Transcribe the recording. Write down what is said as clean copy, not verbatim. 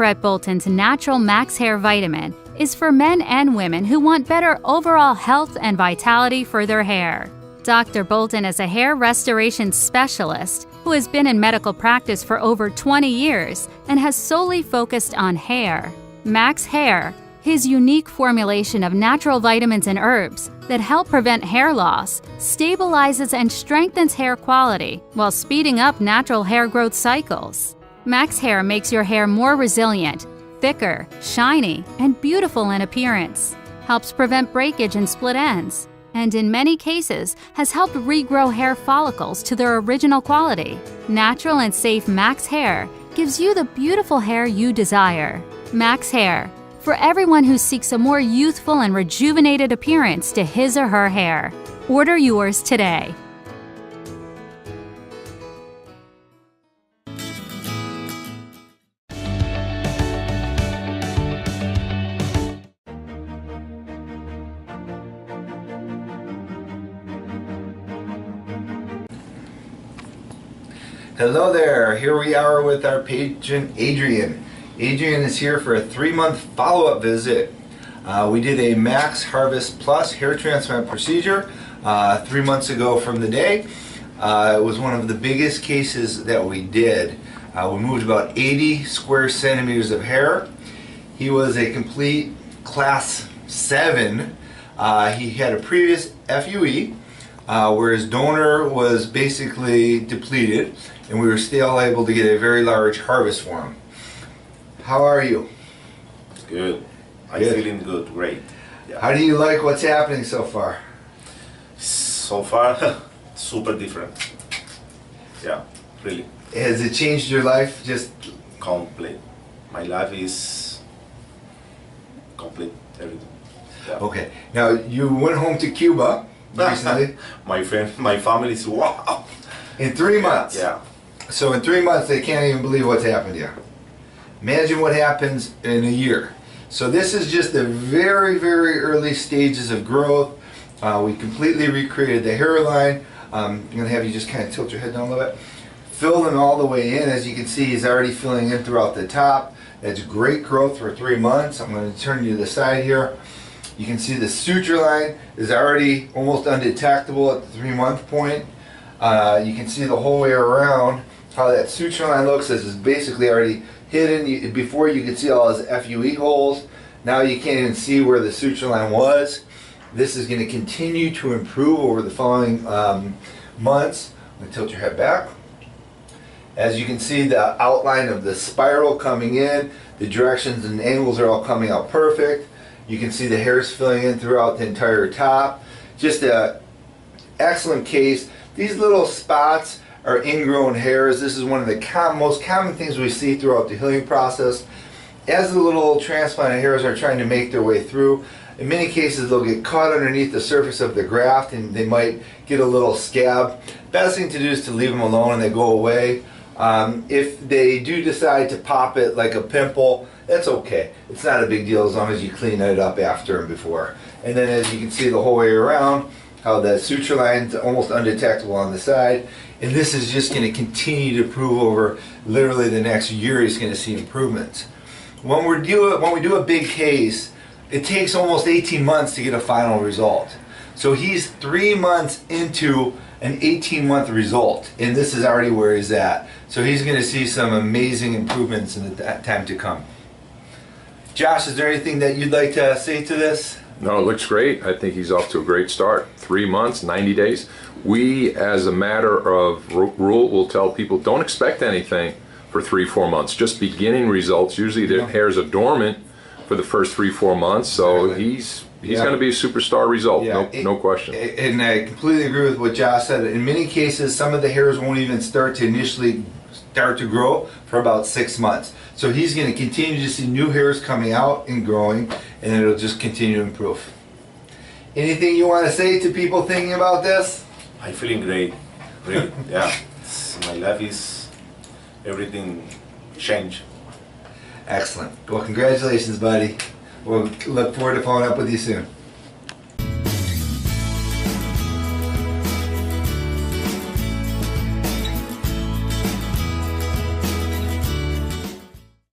Brett Bolton's Natural Max Hair Vitamin is for men and women who want better overall health and vitality for their hair. Dr. Bolton is a hair restoration specialist who has been in medical practice for over 20 years and has solely focused on hair. Max Hair, his unique formulation of natural vitamins and herbs that help prevent hair loss, stabilizes and strengthens hair quality while speeding up natural hair growth cycles. Max Hair makes your hair more resilient, thicker, shiny, and beautiful in appearance, helps prevent breakage and split ends, and in many cases has helped regrow hair follicles to their original quality. Natural and safe Max Hair gives you the beautiful hair you desire. Max Hair, for everyone who seeks a more youthful and rejuvenated appearance to his or her hair. Order yours today. Hello there, here we are with our patient Adrian. Adrian is here for a 3-month follow-up visit. We did a Max Harvest Plus hair transplant procedure 3 months ago from the day. It was one of the biggest cases that we did. We moved about 80 square centimeters of hair. He was a complete class 7. He had a previous FUE where his donor was basically depleted, and we were still able to get a very large harvest for him. How are you? Good. I'm feeling good, great. Yeah. How do you like what's happening so far? So far, super different. Yeah, really. Has it changed your life? Just complete. My life is complete, everything. Yeah. Okay. Now you went home to Cuba recently. My family is wow. In 3 months. Yeah. So in 3 months they can't even believe what's happened here. Imagine what happens in a year. So this is just the very, very early stages of growth. We completely recreated the hairline. I'm going to have you just kind of tilt your head down a little bit. Fill them all the way in. As you can see, he's already filling in throughout the top. That's great growth for 3 months. I'm going to turn you to the side here. You can see the suture line is already almost undetectable at the 3-month point. You can see the whole way around how that suture line looks. This is basically already hidden. Before you could see all his FUE holes. Now you can't even see where the suture line was. This is going to continue to improve over the following months. I'm going to tilt your head back. As you can see, the outline of the spiral coming in, the directions and angles are all coming out perfect. You can see the hairs filling in throughout the entire top. Just an excellent case. These little spots are ingrown hairs. This is one of the most common things we see throughout the healing process. As the little transplanted hairs are trying to make their way through, in many cases they'll get caught underneath the surface of the graft and they might get a little scab. Best thing to do is to leave them alone and they go away. If they do decide to pop it like a pimple, that's okay. It's not a big deal as long as you clean it up after and before. And then as you can see the whole way around, how the suture line's almost undetectable on the side. And this is just going to continue to improve over literally the next year. He's going to see improvements. When we do a big case, it takes almost 18 months to get a final result. So he's 3 months into an 18-month result, and this is already where he's at. So he's going to see some amazing improvements in the time to come. Josh, is there anything that you'd like to say to this? No, it looks great. I think he's off to a great start. 3 months, 90 days. We, as a matter of rule, will tell people don't expect anything for 3-4 months. Just beginning results. Usually the hairs are dormant for the first 3-4 months. So he's going to be a superstar result. No question. And I completely agree with what Josh said. In many cases, some of the hairs won't even start to grow for about 6 months. So he's going to continue to see new hairs coming out and growing, and it'll just continue to improve. Anything you want to say to people thinking about this? I'm feeling great. Really, yeah. My life is everything changed. Excellent. Well, congratulations, buddy. We'll look forward to following up with you soon.